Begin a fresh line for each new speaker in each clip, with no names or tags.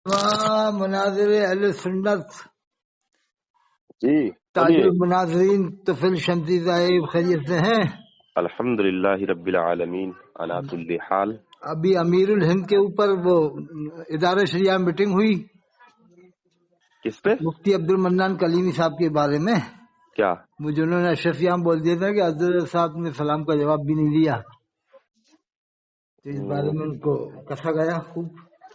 مناظر اہل سنت
جی
تاج
بولیے۔
المناظرین طفیل شمسی صاحب خیریت سے ہیں؟
الحمدللہ رب العالمین علی کل حال۔
ابھی امیر الہند کے اوپر وہ ادارہ شریعہ میٹنگ ہوئی
کس پہ؟
مفتی عبد المنان کلیمی صاحب کے بارے میں،
کیا؟
مجھے انہوں نے اشرفیام بول دیا تھا کہ حضرت صاحب نے سلام کا جواب بھی نہیں دیا، تو اس بارے میں ان کو کسا گیا خوب۔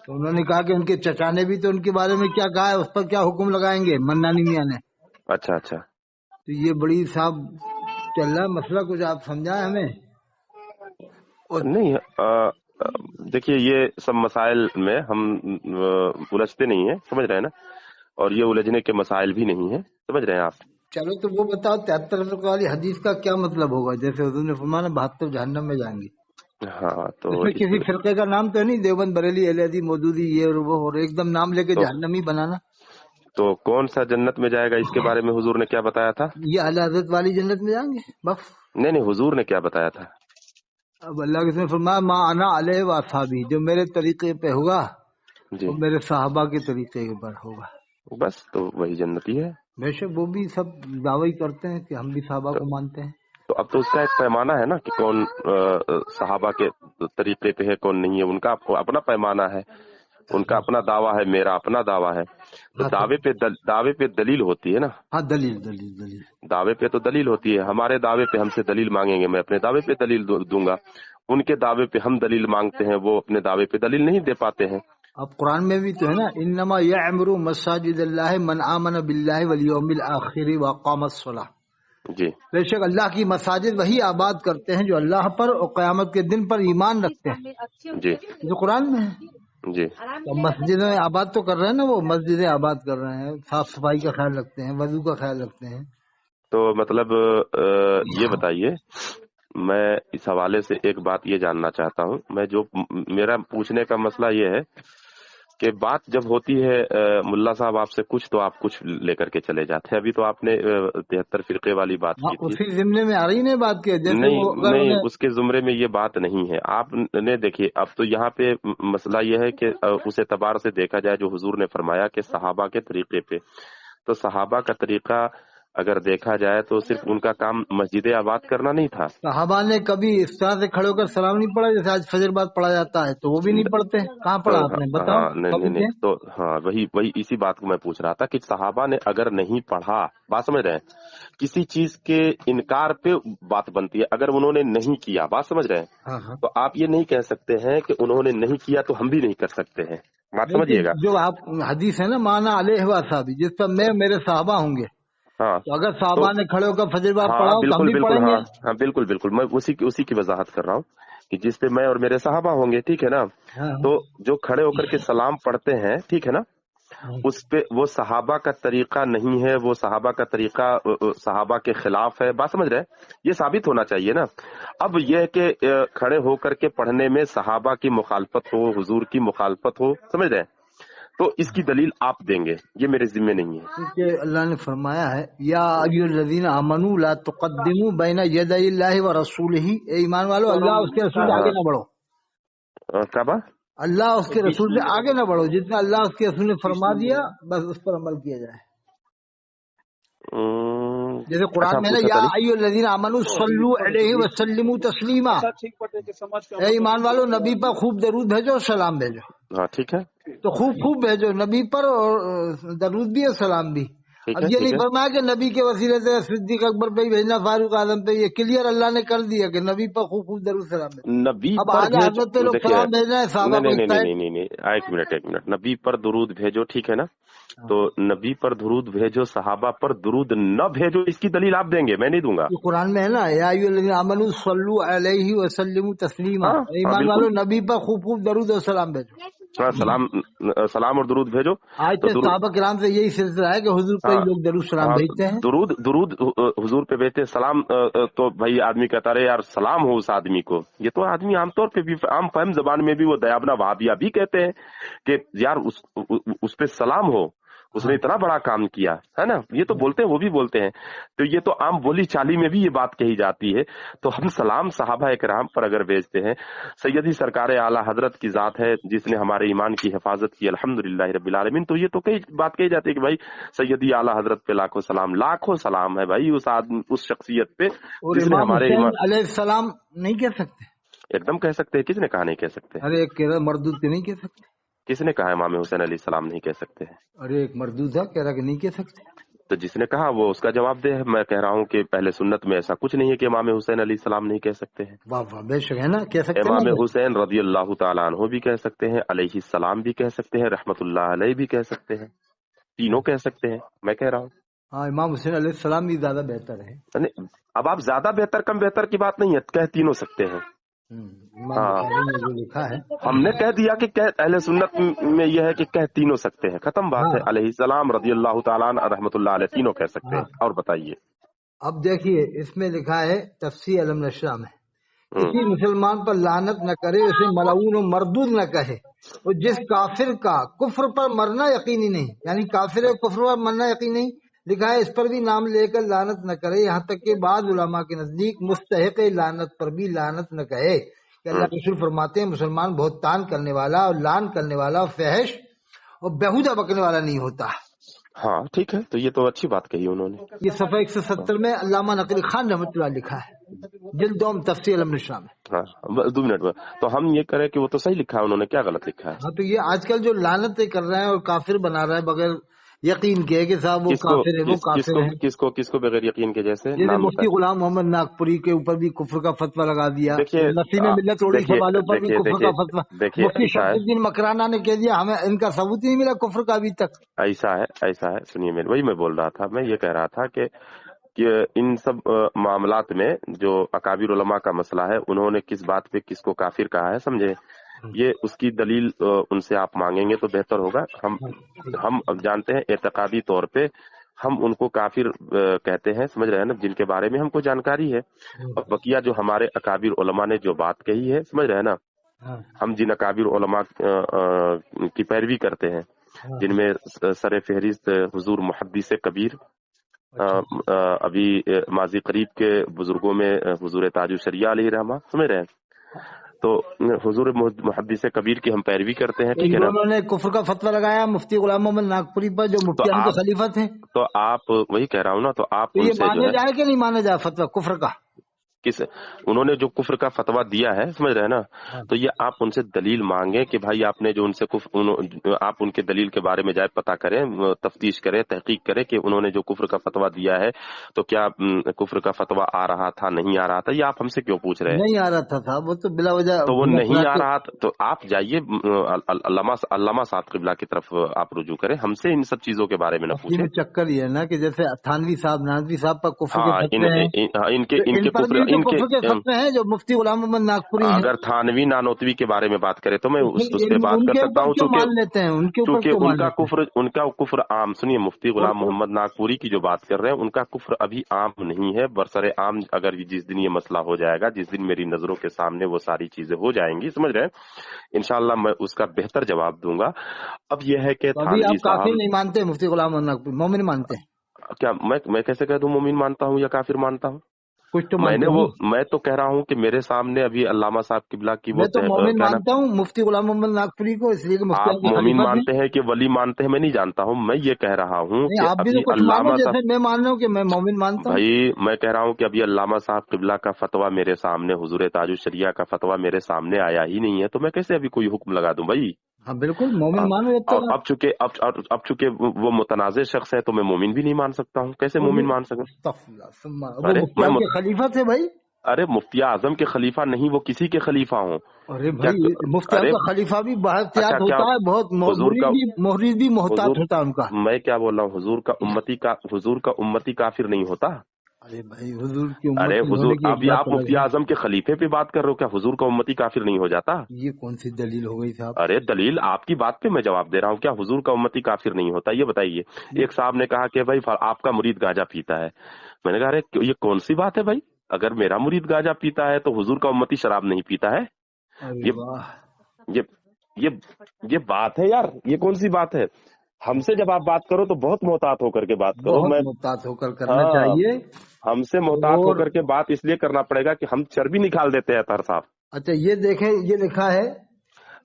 تو انہوں نے کہا کہ ان کے چچا نے بھی تو ان کے بارے میں کیا کہا ہے، اس پر کیا حکم لگائیں گے منانی میاں نے۔
اچھا اچھا،
تو یہ بڑی صاحب چل رہا ہے مسئلہ، کچھ آپ سمجھائیں ہمیں۔ اور
نہیں دیکھیے یہ سب مسائل میں ہم الجھتے نہیں ہیں، سمجھ رہے ہیں نا، اور یہ الجھنے کے مسائل بھی نہیں ہیں، سمجھ رہے ہیں آپ۔
چلو تو وہ بتاؤ 73 والی حدیث کا کیا مطلب ہوگا؟ جیسے حضور نے فرمایا 72 جہنم میں جائیں گے،
ہاں تو
اس میں کسی فرقے کا نام تو نہیں، دیوبند بریلی اہل حدیث مودودی یہ اور وہ، اور ایک دم نام لے کے جہنم ہی بنانا۔
تو کون سا جنت میں جائے گا اس کے بارے میں حضور نے کیا بتایا تھا؟
یہ اعلی حضرت والی جنت میں جائیں گے بس۔
نہیں حضور نے کیا بتایا تھا؟
اب اللہ کے نے فرمایا ما انا علیہ و اصحابی، جو میرے طریقے پہ ہوگا
جی
وہ میرے صحابہ کے طریقے پر ہوگا۔
بس تو وہی جنتی ہے۔
بے شک وہ بھی سب دعوی کرتے ہیں کہ ہم بھی صحابہ کو مانتے ہیں۔
تو اب تو اس کا ایک پیمانہ ہے نا کہ کون صحابہ کے طریقے پہ ہے کون نہیں ہے، ان کا اپنا پیمانہ ہے، ان کا اپنا دعویٰ ہے، میرا اپنا دعویٰ ہے۔ تو
ہاں
دعوے پہ دلیل ہوتی ہے نا،
ہاں، دلیل۔
دعوے پہ تو دلیل ہوتی ہے۔ ہمارے دعوے پہ ہم سے دلیل مانگیں گے، میں اپنے دعوے پہ دلیل دوں گا۔ ان کے دعوے پہ ہم دلیل مانگتے ہیں، وہ اپنے دعوے پہ دلیل نہیں دے پاتے ہیں۔
اب قرآن میں بھی تو ہے نا، انما یعمر مساجد اللہ من آمن باللہ والیوم الآخر واقام الصلاۃ۔
جی
بے شک اللہ کی مساجد وہی آباد کرتے ہیں جو اللہ پر اور قیامت کے دن پر ایمان رکھتے ہیں،
جی
جو قرآن میں ہے۔
جی
تو مسجدیں آباد تو کر رہے ہیں نا، وہ مسجدیں آباد کر رہے ہیں، صاف صفائی کا خیال رکھتے ہیں، وضو کا خیال رکھتے ہیں۔
تو مطلب یہ بتائیے، میں اس حوالے سے ایک بات یہ جاننا چاہتا ہوں، میرا پوچھنے کا مسئلہ یہ ہے کہ بات جب ہوتی ہے ملا صاحب آپ سے کچھ تو آپ کچھ لے کر کے چلے جاتے ہیں۔ ابھی تو آپ نے 73 فرقے والی بات
ہاں
کی تھی۔
اسی ضمن میں آ رہی نا بات کے، جیسے وہ اگر
نہیں
انہیں
اس کے زمرے میں یہ بات نہیں ہے۔ آپ نے دیکھیے اب تو یہاں پہ مسئلہ یہ ہے کہ اس اعتبار سے دیکھا جائے جو حضور نے فرمایا کہ صحابہ کے طریقے پہ، تو صحابہ کا طریقہ اگر دیکھا جائے تو صرف ان کا کام مسجد آباد کرنا نہیں تھا۔
صحابہ نے کبھی اس طرح سے کھڑے ہو کر سلام نہیں پڑھا جیسے آج فجر بعد پڑھا جاتا ہے، تو وہ بھی نہیں پڑھتے۔ کہاں پڑھا آپ نے بتاؤ
ہاں
کبھی
نہیں
سے؟
تو ہاں وہی اسی بات کو میں پوچھ رہا تھا کہ صحابہ نے اگر نہیں پڑھا، بات سمجھ رہے ہیں، کسی چیز کے انکار پہ بات بنتی ہے، اگر انہوں نے نہیں کیا، بات سمجھ رہے ہیں،
ہاں ہاں،
تو آپ یہ نہیں کہہ سکتے ہیں کہ انہوں نے نہیں کیا تو ہم بھی نہیں کر سکتے ہیں، بات
نہیں تو
سمجھیے گا۔
جو آپ حدیث ہے نا مانا علیہ و صحابی، جس پر میں میرے صحابہ ہوں گے،
ہاں
تو اگر
تو
صحابہ نے کھڑے ہو کر فجر بعد
ہاں
پڑھا ہو تو ہم
بالکل
بھی
بالکل،
پڑھیں گے۔
ہاں بالکل میں اسی کی وضاحت کر رہا ہوں کہ جس پہ میں اور میرے صحابہ ہوں گے، ٹھیک ہے نا،
ہاں
تو جو کھڑے ہو کر کے سلام پڑھتے ہیں، ٹھیک ہے نا،
ہاں،
اس پہ وہ صحابہ کا طریقہ نہیں ہے، وہ صحابہ کا طریقہ صحابہ کے خلاف ہے، بات سمجھ رہے ہیں، یہ ثابت ہونا چاہیے نا۔ اب یہ کہ کھڑے ہو کر کے پڑھنے میں صحابہ کی مخالفت ہو، حضور کی مخالفت ہو، سمجھ رہے ہیں، تو اس کی دلیل آپ دیں گے، یہ میرے ذمہ نہیں ہے۔
کیونکہ اللہ نے فرمایا ہے یا ایھا الذین آمنوا لا تقدموا بین یدی اللہ ورسولہ، اے ایمان والو اللہ اس کے رسول سے آگے نہ بڑھو،
کیا بات؟
اللہ اس کے رسول سے آگے نہ بڑھو، جتنا اللہ اس کے رسول نے فرما دیا بس اس پر عمل کیا جائے۔ جیسے قرآن
اچھا
میں نا
پوچھا
یا
تھا نہیں۔
ایھا الذین آمنوا صلوا علیہ وسلموا تسلیما، اے ایمان والو نبی پر خوب درود بھیجو اور سلام بھیجو۔
ہاں ٹھیک ہے
تو خوب بھیجو نبی پر، اور درود بھی اور سلام بھی۔
ٹھیک
اب
ہے
یہ
ٹھیک
نہیں
ہے،
فرمایا کہ نبی کے وسیلے سے صدیق اکبر پہ ہی بھیجنا، فاروق اعظم پہ، یہ کلیئر اللہ نے کر دیا کہ نبی پر خوب درود سلام بھیجو۔
نبی
اب
پر
اعلیٰ
بھیج،
حضرت پہ لوگ
دیکھیے
سلام بھیج رہے ہیں، صحابہ کو اس سائڈ۔
نہیں ایک منٹ نبی پر درود بھیجو، ٹھیک ہے نا، تو نبی پر درود بھیجو، صحابہ پر درود نہ بھیجو، اس کی دلیل آپ دیں گے، میں نہیں دوں گا۔
یہ قرآن میں ہے نا یا ایھا الذین آمنوا صلوا علیہ وسلموا تسلیما،
ہاں
ایمان
بالکل،
والو نبی پر خوب درود اور سلام بھیجو۔
سلام اور درود بھیجو۔
آج
تو
سے صحابہ کرام سے یہی سلسلہ ہے کہ حضور پہ ہی
ہاں
لوگ درود سلام
ہاں
بھیجتے ہیں۔
درود حضور پہ بھیجتے، سلام تو بھائی آدمی کہتا رہے یار سلام ہو اس آدمی کو، یہ تو آدمی عام طور پہ بھی، عام فہم زبان میں بھی وہ دیابنا وہابیہ بھی کہتے ہیں کہ یار اس پہ سلام ہو، उसने इतना बड़ा काम किया है ना, ये तो बोलते हैं, वो भी बोलते हैं। तो ये तो आम बोली चाली में भी ये बात कही जाती है। तो हम सलाम सहाबा इकराम पर अगर भेजते हैं, सैयदी सरकार आला हजरत की जात है जिसने हमारे ईमान की हिफाजत की, अल्हम्दुलिल्लाह रब्बिल आलमीन, तो ये तो कई बात कही जाती है कि भाई सैयदी आला हजरत पे लाखों सलाम है भाई उस आदमी, उस शख्सियत पे
और
जिसने
इमाम
हमारे
हुसैन
ईमान।
अलैहिस्सलाम नहीं कह सकते?
एकदम कह सकते हैं, किसने कहा नहीं कह सकते?
अरे एक कह रहा मरदूद के नहीं कह सकते।
किसने कहा इमाम हुसैन अलैहि सलाम नहीं कह सकते हैं?
अरे एक मरदूद था कह रहा कि नहीं कह सकते।
तो जिसने कहा वो उसका जवाब दे। मैं कह रहा हूँ कि पहले सुन्नत में ऐसा कुछ नहीं है कि इमाम हुसैन अलैहि सलाम नहीं कह सकते हैं।
वाह वाह, बेशक है ना, कह सकते हैं
इमाम
ना।
हुसैन रजी अल्लाह तआला अन्हु भी कह सकते हैं, अलैहि सलाम भी कह सकते हैं, रहमतुल्लाह अलैहि भी कह सकते हैं, तीनों कह सकते हैं। मैं कह रहा हूँ
हाँ, इमाम हुसैन अलैहिस्सलाम भी ज्यादा बेहतर है।
अब आप ज्यादा बेहतर कम बेहतर की बात नहीं है, कह तीनों सकते हैं।
इमाम
हाँ,
बुखारी में जो लिखा है।
हमने कह दिया कि कह अहले सुन्नत में यह है कि कह तीनों सकते हैं, खत्म बात है।
हाँ
अलैहि सलाम रजी अल्लाह तआला अन्हु रहमतुल्लाह अलैहि तीनों कह सकते हैं।
हाँ।
और बताइए।
अब देखिए इसमें लिखा है तफसीर अलम नशरा में,
हम्म,
किसी मुसलमान पर लानत न करे, उसे मलऊन और मरदूद न कहे, और जिस काफिर का कुफ्र पर मरना यकीनी नहीं, यानी काफिर कुफ्र पर मरना यकीनी नहीं, लिखा है इस पर भी नाम लेकर लानत न करे, यहाँ तक कि बाद उलमा के नजदीक मुस्तहिक लानत पर भी लानत न कहे कि अल्लाह के रसूल फरमाते हैं मुसलमान बहुत तान करने वाला और लान करने वाला और फहश और बेहुदा बकने वाला नहीं होता।
हाँ ठीक है, तो ये तो अच्छी बात कही उन्होंने।
ये सफा 170 में अल्लामा नकवी खान रहमतुल्लाह लिखा है, जिल्दोम तफसीर अलम नशरा में।
हाँ 2 मिनट में तो हम ये करें कि वो तो सही लिखा है उन्होंने, क्या गलत लिखा है?
हाँ, तो ये आजकल जो लानतें कर रहे हैं और काफिर बना रहा है बगैर यकीन के कि साहब वो
किसको
काफिर है, वो काफिर है।
किसको बगैर यकीन के? जैसे
जैसे
नाम
मुफ्ती
बताए।
गुलाम मोहम्मद नागपुरी के ऊपर भी कुफ्र का फतवा लगा दिया,
देखिए
नसीम मिल्लत ओडिशा
देखिए
वालों पर भी
देखिए
कुफ्र का
देखिए
फतवा।
देखिए
मुफ्ती
ऐसा है,
शमसुद्दीन मकराना ने कह दिया हमें इनका सबूत ही नहीं मिला कुफ्र का अभी तक।
ऐसा है, सुनिए मेरे, वही मैं बोल रहा था। मैं ये कह रहा था कि इन सब मामलात में जो अकाबिर उलमा का मसला है, उन्होंने किस बात पे किसको काफिर कहा है, समझे? ये उसकी दलील उनसे आप मांगेंगे तो बेहतर होगा। हम अब जानते हैं एतकादी तौर पे हम उनको काफिर कहते हैं, समझ रहे हैं ना, जिनके बारे में हमको जानकारी है। और बकिया जो हमारे अकाबिर उलमा ने जो बात कही है, समझ रहे हैं ना,
हाँ
हम जिन अकाबिर उलमा की पैरवी करते हैं,
हाँ।
जिनमें सर फहरिस्त हुजूर मुहद्दिस कबीर, अभी माजी करीब के बुजुर्गों में हुजूर ताजु शरिया अलैहि रहमा, समझ रहे हैं। तो हुजूर मुहद्दिस कबीर की हम पैरवी करते हैं, ठीक
इन
है ना।
दोनों ने कुफ्र का फतवा लगाया मुफ्ती गुलाम मोहम्मद नागपुरी पर, जो
तो
मुफ्ती के
आप
खलीफा थे।
तो आप वही कह रहा हूँ ना, तो आप
तो ये
उनसे जो
माने
है
जाए कि नहीं माने जाए फतवा कुफ्र का?
किस उन्होंने जो कुफ्र का फतवा दिया है, समझ रहे हैं ना, तो ये आप उनसे दलील मांगे कि भाई आपने जो उनसे आप उनके दलील के बारे में जाए पता करें, तफ्तीश करें, तहकीक करें कि उन्होंने जो कुफ्र का फतवा दिया है तो क्या कुफ्र का फतवा आ रहा था, नहीं आ रहा था, ये आप हमसे क्यों पूछ रहे हैं?
नहीं आ रहा था साहब, वो तो बिला वजह
तो वो
भनक
नहीं
फैला
आ
के।
रहा था, तो आप जाइए अल्लामा साहब किबला की तरफ आप रुजू करें, हमसे इन सब चीजों के बारे में न
असली
पूछें।
में चक्कर ये है ना कि जैसे थानवी साहब नानवी साहब पर कुफ्र के
हाँ
फतवे हैं,
इनके
तो इन
इनके
पर भी
कुफ्र
तो
इनके
कुफ्र के फतवे हैं जो मुफ्ती गुलाम मोहम्मद नागपुरी हैं।
अगर थानवी नानोतवी के बारे में बात करें तो मैं
तो
उस पे बात कर
उनके
सकता
ऊपर
हूँ,
क्यों मान लेते हैं, उनके ऊपर
चूंकि
क्यों मान लेते हैं?
उनका कुफ्र आम, सुनिए, मुफ्ती
और
गुलाम मोहम्मद नागपुरी की जो बात कर रहे हैं उनका कुफ्र अभी आम नहीं है, बरसरे आम। अगर जिस दिन ये मसला हो जाएगा, जिस दिन मेरी नजरों के सामने वो सारी चीजें हो जाएंगी, समझ रहे हैं, इंशाल्लाह मैं उसका बेहतर जवाब दूंगा। अब यह है कि
तो अभी
थानवी
आप काफिर
साहब,
नहीं मानते मुफ्ती गुलाम मोहम्मद नागपुरी, मोमिन मानते हैं?
क्या मैं कैसे कह दूं मोमिन मानता हूँ या काफिर मानता हूँ?
कुछ तो मानते हैं।
मैं तो कह रहा हूँ कि मेरे सामने अभी अल्लामा साहब किबला की वो
मैं तो मोमिन
क्या नाम,
मानता हूँ मुफ्ती गुलाम मोहम्मद नागपुरी को, इसलिए कि मुफ्ती
आप
के
मोमिन
खलीफा थे।
मानते हैं कि वली मानते हैं, मैं नहीं जानता हूँ। मैं ये कह रहा हूँ
नहीं,
कि
आप भी तो
अभी
कुछ मानो
अल्लामा साहब,
जैसे मैं मान रहा हूँ कि मैं मोमिन मानता हूँ।
भाई मैं कह रहा हूँ कि अभी अल्लामा साहब किबला का फतवा मेरे सामने, हुजूर ताजु शरिया का फतवा मेरे सामने आया ही नहीं है, तो मैं कैसे अभी कोई हुक्म लगा दूं भाई?
हाँ बिल्कुल, मोमिन
हाँ,
मानो जब
और
तक
अब चूंकि वो मुतनाज़ शख्स है तो मैं मोमिन भी नहीं मान सकता हूँ, कैसे मोमिन मान सकूं?
वो
अरे
मुफ्ती के खलीफा थे भाई।
अरे मुफ्ती आजम के खलीफा नहीं, वो किसी के खलीफा हों
अरे
क्या?
भाई, मुफ्ती
अरे
का खलीफा भी
अच्छा,
बाहतियात
क्या
होता है, बहुत
हुजूर का
मुरीद भी मोहतात
हुजूर
होता है उनका।
मैं क्या बोल रहा हूँ, हुजूर का उम्मती काफिर नहीं होता।
अरे भाई, हुजूर की
अरे
उम्मत होने
हुजूर,
की एक
अभी
बात
आप
अलग
मुफ्ती
है।
आजम के खलीफे पे बात कर रहे हो, क्या हुजूर का उम्मती काफिर नहीं हो जाता?
ये कौन सी दलील हो गई साहब?
अरे दलील आपकी बात पे मैं जवाब दे रहा हूँ, क्या हुजूर का उम्मती काफिर नहीं होता? ये बताइए। एक साहब ने कहा कि भाई आपका मुरीद गांजा पीता है। मैंने कहा अरे ये कौन सी बात है भाई, अगर मेरा मुरीद गांजा पीता है तो हुजूर का उम्मती शराब नहीं पीता है?
अरे
ये
वाह।
ये ये ये बात है यार, ये कौन सी बात है? हमसे जब आप बात करो तो बहुत मोहतात होकर के बात करो।
बहुत
मैं
मुहतात होकर करना
हाँ,
चाहिए।
हमसे मोहतात
और
होकर के बात इसलिए करना पड़ेगा कि हम चर्बी निकाल देते हैं अतहर साहब।
अच्छा ये देखें, ये लिखा है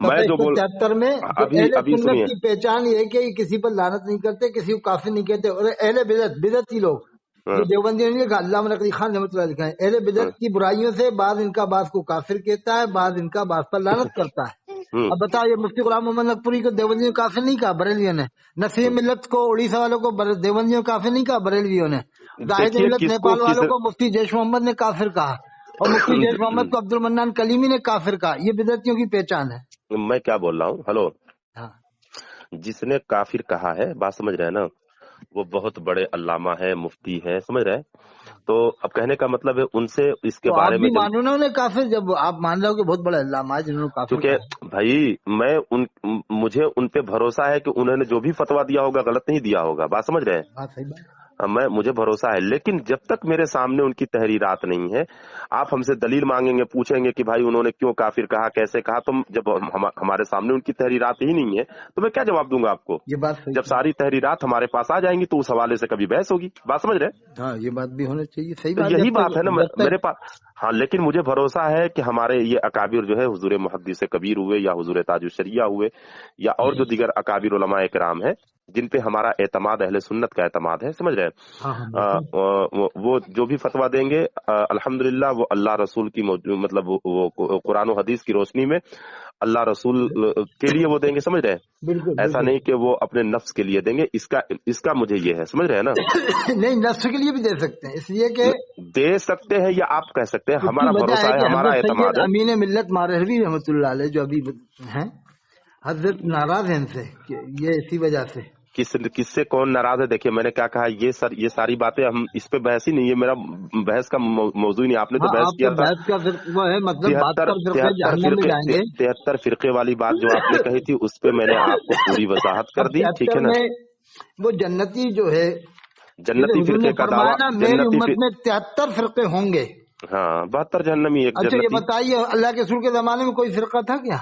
मैं जो बोल
173 में कि
अभी
अहले
अभी
सुन्नत
सुनिए,
की पहचान ये है कि किसी पर लानत नहीं करते, किसी को काफिर नहीं कहते। और अहले बिदती लोग, ये
हाँ,
देवबंदी ने लिखा, अल्लाह नकवी खान रहमतुल्लाह लिखा है, अहले बिदत की बुराइयों से बाद इनका बास को काफिर कहता है, बाद इनका बास पर लानत करता है। अब बताओ, ये मुफ्ती गुलाम मोहम्मद नकपुरी को देवबंदियों ने काफिर नहीं कहा, बरेलियों ने। नसीह मिल्लत को, उड़ीसा वालों को देवबंदियों काफिर नहीं कहा, बरेलियों ने। जाहिद
देखिए
मिल्लत
किसको
नेपाल
किस
वालों को मुफ्ती जैश मोहम्मद ने काफिर कहा, और मुफ्ती जैश मोहम्मद को अब्दुल मन्नान कलीमी ने काफिर कहा। ये बिदतियों की पहचान है।
मैं क्या बोल रहा हूँ, हेलो,
हाँ
जिसने काफिर कहा है, बात समझ रहे हैं ना, वो बहुत बड़े अल्लामा है, मुफ्ती है, समझ रहे हैं। तो अब कहने का मतलब है उनसे इसके
तो आप
बारे में
भी मानो ना उन्हें काफिर, जब आप मान रहे हो कि बहुत बड़ा अल्लामा है जिन्होंने काफिर
क्योंकि
कहा।
भाई मुझे उन पे भरोसा है कि उन्होंने जो भी फतवा दिया होगा गलत नहीं दिया होगा, बात समझ रहे हैं।
हाँ सही बात।
मुझे भरोसा है, लेकिन जब तक मेरे सामने उनकी तहरीरात नहीं है, आप हमसे दलील मांगेंगे, पूछेंगे कि भाई उन्होंने क्यों काफिर कहा, कैसे कहा, तो जब हमारे सामने उनकी तहरीरात ही नहीं है तो मैं क्या जवाब दूंगा आपको।
ये बात सही
जब सारी तहरीरात हमारे पास आ जाएंगी तो उस हवाले से कभी बहस होगी, बात समझ रहे हैं।
हाँ ये बात भी होनी चाहिए, सही
तो
बात।
यही
जब
बात है ना,
तक
मेरे पास। हाँ, लेकिन मुझे भरोसा है कि हमारे ये अकाबिर जो है, हुजूर मुहद्दिस कबीर हुए या हुजूर ताजुशरिया हुए या और जो दीगर अकाबिर उलमा इकराम है, जिन पे हमारा एतमाद अहले सुन्नत का एतमाद है, समझ रहे हैं।
हाँ हाँ बिल्कुल।
वो जो भी फतवा देंगे अल्हम्दुलिल्लाह वो अल्लाह रसूल की मतलब वो कुरान और हदीस की रोशनी में अल्लाह रसूल के लिए वो देंगे, समझ रहे हैं।
बिल्कुल
ऐसा
बिल्कुल।
नहीं कि वो अपने नफ्स के लिए देंगे, इसका मुझे ये है, समझ रहे हैं ना।
नहीं, नफ्स के लिए भी दे सकते हैं, इसलिए कि
दे सकते हैं या आप कह सकते हैं,
इसकी
हमारा
वजह
भरोसा
है
है,
कि
हमारा
हजरत सैयद
एतमाद है।
अमीन मिल्लत मारहवी रहमतुल्लाह अलैह जो अभी हैं, हजरत नाराज हैं इनसे कि ये इसी वजह से।
किससे कौन नाराज है? देखिए मैंने क्या कहा, ये सारी बातें हम इस पे बहस ही नहीं है, मेरा बहस का मौजू ही नहीं। आपने तो
हाँ
बहस
आप
किया
तो
था
बहस का फिर वो है, मतलब
तिहत्तर
72 फिरके
तिहत्तर
जहन्नम में
फिरके
जाएंगे।
73 वाली बात जो आपने कही थी, उस पे मैंने आपको पूरी वजाहत कर
अब
दी, ठीक
73
है ना।
में वो जन्नती जो है, जैसे
जन्नती
हुजूर ने
फिरके का
फरमाया
दावा,
ना, मेरी उम्मत में 73 फिरके होंगे।
हाँ, 72 जहन्नमी, एक
अच्छा ये
जन्नती।
बताइए, अल्लाह के रसूल के जमाने में कोई फिरका था क्या?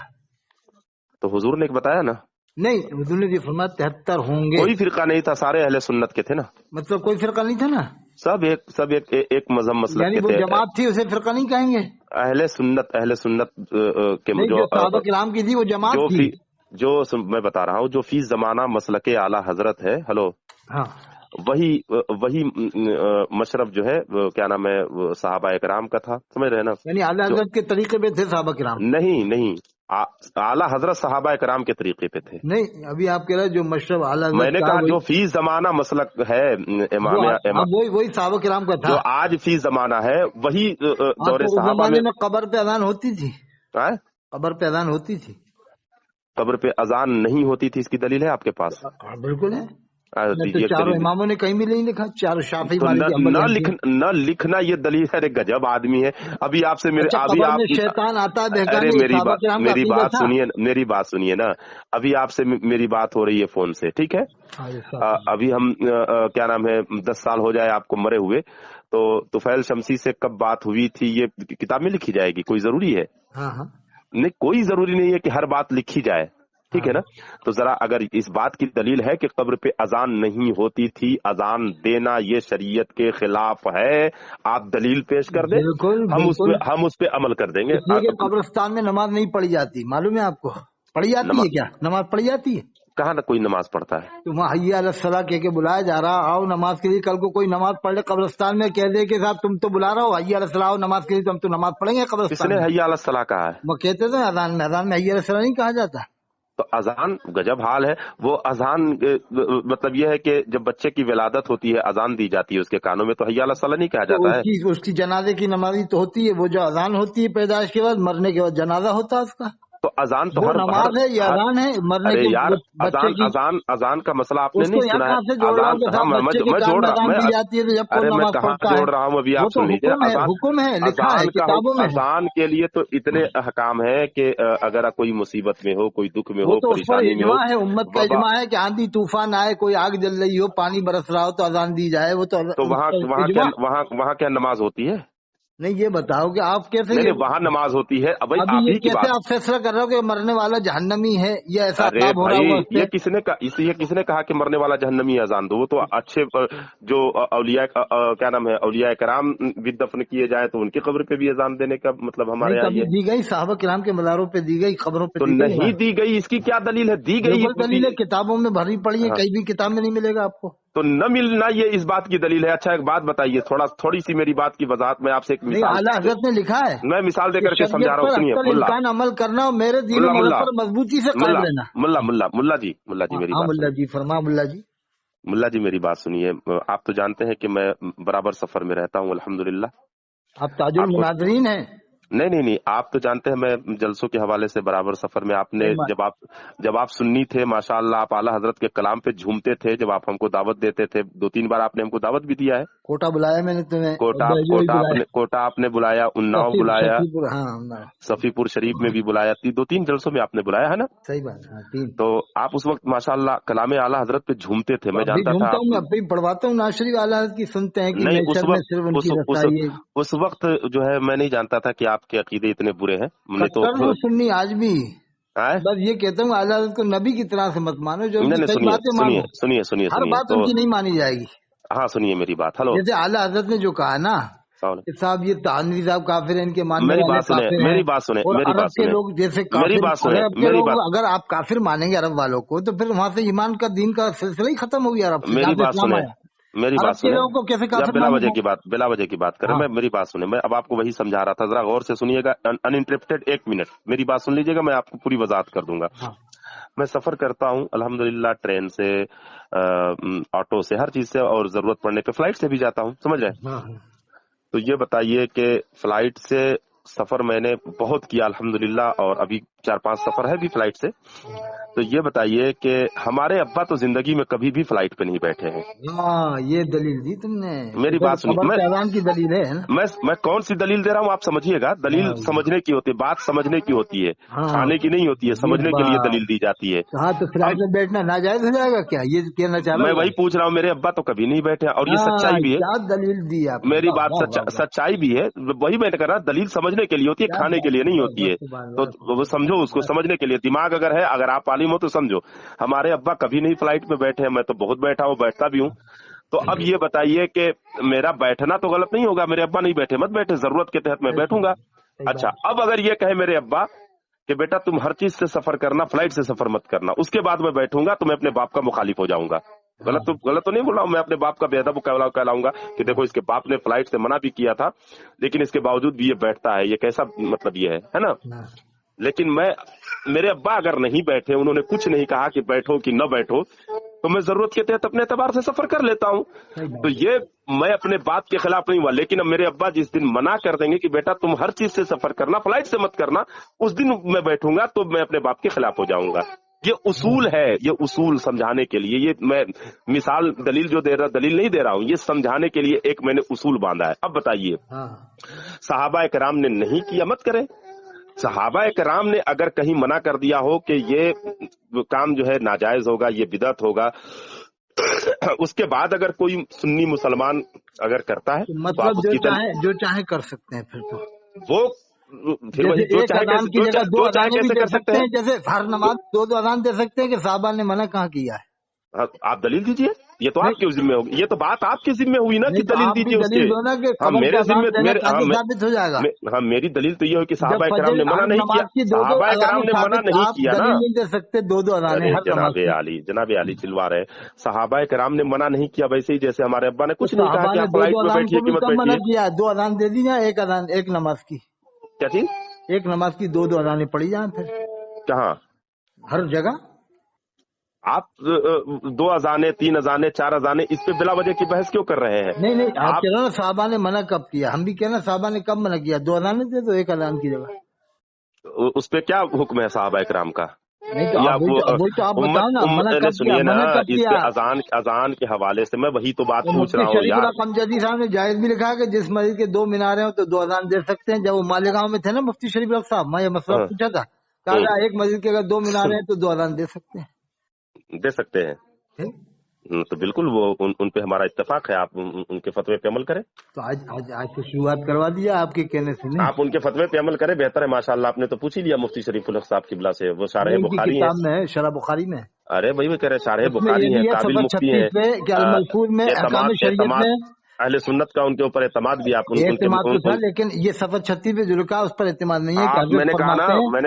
तो हुजूर ने एक बताया ना,
नहीं, हुजूर ने जो फरमाया 73 होंगे,
कोई फिरका नहीं था, सारे अहले सुन्नत के थे ना।
मतलब कोई फिरका नहीं था ना।
सब एक मजहब मसलक
यानी
के
वो
थे।
जमात थी, उसे फिरका नहीं कहेंगे।
अहले सुन्नत के
नहीं, जो सहाबा किराम की थी वो जमात
जो
थी।
फी जो मैं बता रहा हूँ, जो फी जमाना मसलके आला हजरत है, हेलो,
हाँ
वही वही मशरफ जो है क्या नाम है, साहबा इकराम का था, समझ रहे हैं ना।
यानी आला
जो
हजरत के तरीके पे थे सहाबा किराम।
नहीं नहीं, आला हजरत साहबा इकराम के तरीके पे थे।
नहीं, अभी आप कह रहे हैं जो मशरफ आला हजरत
मैंने
का
कहा
वही,
जो फी जमाना मसलक है
वो
इमाम,
अब वही वही सहाबा किराम का
जो
था।
आज फी जमाना है, वही
हाँ
दौरे
तो उस
सहाबा में।
जमाने में कब्र पे अजान होती थी,
आए?
कब्र पे अजान होती थी।
कब्र पे अजान नहीं होती थी, इसकी दलील है आपके पास?
हाँ बिल्कुल है। मैं तो
दीजिए एक
चारों
दलील।
इमामों ने कहीं भी नहीं लिखा, चारों शाफी
तो
मालिकी हम्बली हनफी।
न लिखना ये दलील है। अरे गजब आदमी है। अभी आपसे मेरे
अच्छा,
अभी
कब्र
आप
में शैतान आता है
अरे
बहकाने, ये सहाबा किराम का अकीदा था।
मेरी बात सुनिए ना। अभी आपसे मेरी बात हो रही है फोन से, ठीक है।
हाँ ये साथ
अभी हम क्या नाम है, 10 साल हो जाए आपको मरे हुए, तो तुफैल शमसी से कब बात हुई थी ये किताब में लिखी जाएगी? कोई जरूरी है?
हाँ हाँ
नहीं, कोई जरूरी नहीं है कि हर बात लिखी जाए, ठीक है ना। तो जरा अगर इस बात की दलील है कि कब्र पे अजान नहीं होती थी, अजान देना ये शरीयत के खिलाफ है, आप दलील पेश कर दे,
बिल्कुल बिल्कुल।
हम उस पे अमल कर देंगे।
इसलिए कि कब्रिस्तान में नमाज नहीं पढ़ी जाती, मालूम है आपको? पढ़ी जाती है क्या? नमाज पढ़ी जाती है?
कहाँ ना कोई नमाज पढ़ता है।
तो वहाँ हय्या अलस सलाह कह के बुलाया जा रहा, आओ नमाज के लिए। कल को कोई नमाज पढ़ ले कब्रिस्तान में, कह दे कि साहब तुम तो बुला रहे हो हय्या अलस सलाह नमाज के लिए, तो हम तो नमाज पढ़ेंगे कब्रिस्तान
किसने
में।
हय्या अलस सलाह कहा है?
वो कहते थे अजान में हय्या अलस सलाह नहीं कहा जाता।
तो अजान गजब हाल है। वो अजान मतलब यह है कि जब बच्चे की विलादत होती है, अजान दी जाती है उसके कानों में, तो हय्या अलस सलाह नहीं कहा
तो
जाता है।
उसकी जनाजे की नमाजी तो होती है, वो जो अजान होती है पैदाइश के बाद, मरने के बाद जनाजा होता है उसका।
तो अजान तो
वो नमाज है, ये अजान है मरने
अरे
के
यार,
बच्चे की।
अजान का मसला आपने नहीं
उसको यहाँ
सुना है।
कहाँ से जोड़ रहा हूँ
अजान
कि साहब
हम
बच्चे के
मैं
कान
जोड़
में
रहा
अजान
मैं
दी जाती है तो जब कौन
अरे मैं
नमाज
कहाँ
पढ़ता है।
जोड़ रहा हूँ, अभी
वो
आप
तो
सुन लीजिए।
हुक्म है, लिखा है किताबों में है।
अजान के लिए तो इतने अहकाम है कि अगर कोई मुसीबत में हो, कोई दुख में
वो
हो,
तो उस पर
परेशानी में हो,
इजमा है, उम्मत का
वबा,
इजमा है कि आंधी तूफान आए, कोई आग जल रही हो, पानी बरस रहा हो तो अजान दी जाए, वो तो
तो
उस पर इजमा।
वहाँ क्या नमाज होती है?
नहीं ये बताओ कि आप कैसे
नहीं वहाँ नमाज होती है। अब भाई
अभी
आप
ये
ही की
कैसे
बात,
आप फैसला कर रहे हो कि मरने वाला जहन्नमी है, ये ऐसा
अरे
अजाब हो रहा
भाई
हुआ उससे?
ये किसने कहा कि मरने वाला जहन्नमी है? अजान दो, वो तो अच्छे जो औलिया क्या नाम है, औलिया कराम भी दफन किए जाए तो उनकी कब्र पे भी अजान देने का मतलब
नहीं
हमारे यहाँ
कभी
ये
दी गई, साहबा किराम के मज़ारों पे दी गई, खबरों पे
तो
दी गई
नहीं
हमारे।
दी गई। इसकी क्या दलील है? दी गई
बिल्कुल दलील है, किताबों में भरी पड़ी है,
हाँ,
कहीं भी किताब में नहीं मिलेगा आपको।
तो न मिलना ये इस बात की दलील है। अच्छा एक बात बताइए, थोड़ी सी मेरी बात की वजाहत में आपसे एक
नहीं
मिसाल,
आला हजरत ने लिखा है
मैं मिसाल
कि
देकर के समझा
शरीयत
रहा हूँ,
पर
सुनिए।
अक्सर
मुल्ला
इम्कान अमल करना और मेरे दीन
मुल्ला
मजहब
मुल्ला
पर मजबूती से कायम
मुल्ला
रहना।
मुल्ला जी मेरी
हाँ
बात
मुल्ला
सुनिए।
जी, फरमा मुल्ला जी।
मुल्ला जी मेरी बात सुनिए। आप तो जानते हैं कि मैं बराबर सफर में रहता हूँ अल्हम्दुलिल्लाह।
आप ताजुल
आपको
मुनाजरीन हैं।
नहीं आप तो जानते हैं मैं जलसों के हवाले से बराबर सफर में। आपने जब आप सुन्नी थे माशाअल्लाह, आप आला हजरत के कलाम पे झूमते थे, जब आप हमको दावत देते थे, 2-3 बार आपने हमको दावत भी दिया है।
कोटा बुलाया मैंने तुम्हें, और बैजोई बुलाया,
कोटा आपने बुलाया, उन्नाव बुलाया,
शफीपुर, हाँ
सफीपुर शरीफ में भी बुलाया, 2-3 जलसों में आपने बुलाया है ना।
सही बात, हाँ 3।
तो आप उस वक्त माशाअल्लाह कलाम आला हजरत पे झूमते थे, मैं
अब भी
जानता था
झूमता हूँ, मैं
आप।
अब भी पढ़वाता हूँ नाज शरीफ आला हज़रत की, सुनते हैं कि
नहीं
मैशर में सिर्फ उनकी रसाई है।
उस वक्त जो है मैं नहीं जानता था कि आपके अकीदे इतने बुरे हैं। मैंने तो
कट्टर हूँ सुन्नी आज भी।
है?
बस ये कहता हूँ आला हज़रत को नबी की तरह से मत मानो, जो उनकी
नहीं
सही
सुनिए
बातें
सुनिए
मानो।
सुनिए सुनिए
हर
सुनिए
बात
तो
उनकी नहीं मानी जाएगी।
हाँ सुनिए मेरी बात। हेलो,
जैसे आला हज़रत ने जो कहा ना कि साहब ये तानवी साहब काफिर हैं, इनके मानने
मेरी
वाले
बात सुने,
काफिर हैं,
मेरी बात सुने,
और
मेरी
अरब
बात
के
सुने,
लोग जैसे
मेरी
काफिर,
बात सुने,
अरब के
मेरी
लोग
बात
अगर आप काफिर मानेंगे अरब वालों को, तो फिर वहां से ईमान का दीन का सिलसिला ही खत्म हो गया अरब से,
मेरी
जहाँ से
बात
इस्लाम
सुने,
आया।
मेरी बात
अरब के
सुने।
लोगों को कैसे
या
काफिर मानेगा?
बिला वजह की बात करें,
हाँ
मैं मेरी बात सुने, मैं अब आपको वही समझा रहा था, जरा गौर से सुनिएगा, अनइंटरप्टेड 1 मिनट मेरी बात सुन लीजिएगा, मैं आपको पूरी वजाहत कर दूंगा।
हाँ
मैं सफर करता हूँ अल्हम्दुलिल्लाह, ट्रेन से, ऑटो से, हर चीज से, और जरूरत पड़ने पे फ्लाइट से भी जाता हूँ, समझ रहे हैं।
हाँ हाँ।
तो ये बताइए कि फ्लाइट से सफर मैंने बहुत किया अल्हम्दुलिल्लाह, और अभी 4-5 सफर है भी फ्लाइट से। तो ये बताइए कि हमारे अब्बा तो जिंदगी में कभी भी फ्लाइट पे नहीं बैठे हैं।
हाँ ये दलील दी तुमने,
मेरी बात सुनिए,
खबर पैगाम की दलील है ना।
मैं कौन सी दलील दे रहा हूँ आप समझिएगा। दलील
हाँ
समझने की होती है, बात समझने की होती है,
हाँ,
खाने की नहीं होती है,
ये
समझने के लिए
बात।
दलील दी जाती है।
हाँ तो फ्लाइट
अब
में बैठना नाजायज हो जाएगा क्या, ये कहना चाह
मैं
रहा
वही
हूँ?
पूछ रहा हूँ, मेरे अब्बा तो कभी नहीं बैठे हैं, और ये
हाँ
सच्चाई भी है।
क्या दलील दी आपने,
मेरी
वाह
बात
वाह वाह वाह,
सच्चाई भी है, वही मैंने कहा, दलील समझने के लिए होती है,
क्या
खाने के
बात
लिए
है,
नहीं
बस
होती
बस
है।
सुभान
तो
अल्लाह,
वो
सुभान
समझो,
अल्लाह,
उसको
बस।
समझने के लिए दिमाग अगर है, अगर आप आलिम हो तो समझो। हमारे अब्बा कभी नहीं फ्लाइट में बैठे हैं, मैं तो बहुत बैठा हूँ, बैठता भी हूँ। तो अब ये बताइए कि मेरा बैठना तो गलत नहीं होगा, मेरे अब्बा नहीं बैठे, मत बैठे, जरूरत के तहत मैं
सही
बैठूंगा।
सही
अच्छा,
बात।
अब अगर ये कहे मेरे अब्बा कि बेटा तुम हर चीज से सफर करना, फ्लाइट से सफर मत करना, उसके बाद मैं बैठूंगा, तो मैं अपने बाप का मुखालिफ हो जाऊंगा।
हाँ
गलत तो नहीं बोल रहा हूं, मैं अपने बाप का बेअदब कहलाऊंगा कि देखो इसके बाप ने फ्लाइट से मना भी किया था, लेकिन इसके बावजूद भी ये बैठता है, ये कैसा मतलब ये है ना।
हाँ
लेकिन मेरे अब्बा अगर नहीं बैठे, उन्होंने कुछ नहीं कहा कि बैठो कि न बैठो, तो मैं जरूरत के तहत अपने एतबार से सफर कर लेता हूँ।
सही
तो
बात।
ये मैं अपने बात के खिलाफ नहीं हुआ, लेकिन अब मेरे अब्बा जिस दिन मना कर देंगे कि बेटा तुम हर चीज से सफर करना, फ्लाइट से मत करना, उस दिन मैं बैठूंगा, तो मैं अपने बाप के खिलाफ हो जाऊंगा। ये उसूल है, ये उसूल समझाने के लिए, ये मैं मिसाल दलील जो दे रहा, दलील नहीं दे रहा हूं, ये समझाने के लिए एक मैंने उसूल बांधा है। अब बताइए,
हाँ
सहाबा कराम ने नहीं किया, मत करें। सहाबा कराम ने अगर कहीं मना कर दिया हो कि ये काम जो है नाजायज होगा, ये बिदअत होगा, उसके बाद अगर कोई सुन्नी मुसलमान अगर करता है,
तो
तो आप
मतलब जो चाहे कर सकते हैं फिर तो।
वो फिर वही
जैसे एक अजान की जगह दो
जो चाहे
अजानें भी
कैसे
दे
कर सकते
सकते
हैं।
हैं, जैसे हर नमाज दो अजान दे सकते हैं, कि साहबा ने मना कहाँ किया है?
आप दलील दीजिए, ये तो
नहीं
आपके जिम्मे होगी, ये तो बात आपके जिम्मे हुई ना कि
नहीं, तो
दलील
आप भी
दीजिए उसके।
दलील दो ना कि
हाँ
कबर के
मेरे
अजान
जिम्मे,
देना कैसे साबित हो जाएगा?
हाँ मेरी दलील तो ये हो कि
जब
साहबा कराम
फजर
ने मना
हर
नहीं किया,
नमाज की दो
साहबा कराम
अजानें
ने मना
साबित,
नहीं
आप
किया ना।
दलील नहीं दे सकते दो अजानें
अरे
हर नमाज की।
जनाबे आली चिल्वा रहे, साहबा कराम ने मना नहीं किया, वैसे ही जैसे हमारे अब्बा ने
तो
कुछ नहीं कहा
साहबा
कि
ने
आप
दो
फ्लाइट में
अजान
बैठिए
को
कि
भी
मत
कब मना
बैठिए।
किया है? दो अजान दे दी जाए, एक अजान एक नमाज की,
क्या चीज?
एक नमाज की दो अजानें पड़ी जाए फिर
कहाँ?
हर जगह।
आप 2 अजाने, 3 अजाने, 4 अजाने, इस पे बिला वजह की बहस क्यों कर रहे हैं
नहीं नहीं, आप
आप?
कह रहे हो ना साहबा ने मना कब किया, हम भी कह रहे हैं साहबा ने कब मना किया, दो अजानें दे दो एक अजान की जगह।
उस पे क्या हुक्म है साहबा कराम का?
नहीं तो
या
आप वही तो आप बताओ ना, मना कब किया,
सुनिए ना,
मना कब
इस
किया?
पे अजान के हवाले से मैं वही तो बात
तो
पूछ
मुफ्ती
रहा हूँ
शरीफ
यार।
कमजदी साहब ने जायज भी लिखा है कि जिस मस्जिद के 2 मीनारे हो तो 2 अजान दे सकते हैं। जब वो मालेगांव में थे ना मुफ्ती शरीफ साहब, मैं ये मसला
हाँ,
पूछा था, कहा था एक मस्जिद के अगर 2 मीनारे हैं तो 2 अजान दे सकते हैं।
दे सकते हैं।
ठीक?
तो बिल्कुल वो उन पे हमारा इत्तेफाक है, आप उनके फतवे पे अमल करें।
तो आज से शुरुआत करवा दिया आपके कहने से, नहीं?
आप उनके फतवे पे अमल करें, बेहतर है माशाल्लाह। आपने तो पूछ ही लिया मुफ्ती शरीफुल हक साहब किबला से, वो शारह
उनकी
बुखारी हैं।
किताब में है, शरह बुखारी में।
अरे भाई, वो कह रहे शारह
उसमें
बुखारी
ये
हैं,
भी है
काबिल
सफर
मुफ्ती
36
हैं।
पे कि अल मलफूज में अहकाम शरीयत में
अहले सुन्नत का उनके ऊपर एतमाद भी आप
एतमाद तो था, लेकिन ये सफर 36 पे जो लिखा है उस पर एतमाद नहीं है कि हजरत
मैंने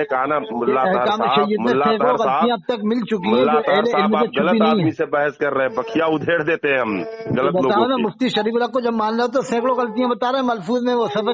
कहा ना
कि
मुल्ला तहर
अहकाम
साहब,
शरीयत में सैकड़ों गलतियां अब तक मिल चुकी हैं जो अहले इल्म से
आप
छुपी
गलत
नहीं
आदमी
है।
से बहस कर रहे हैं, बखिया उधेड़ देते हैं हम
तो
गलत
बताओ
लोगों
ना,
की।
मुफ्ती शरीफुल्लाह को जब मान रहे हो तो सैकड़ों गलतियां बता रहे हैं मलफूज में, वो सफर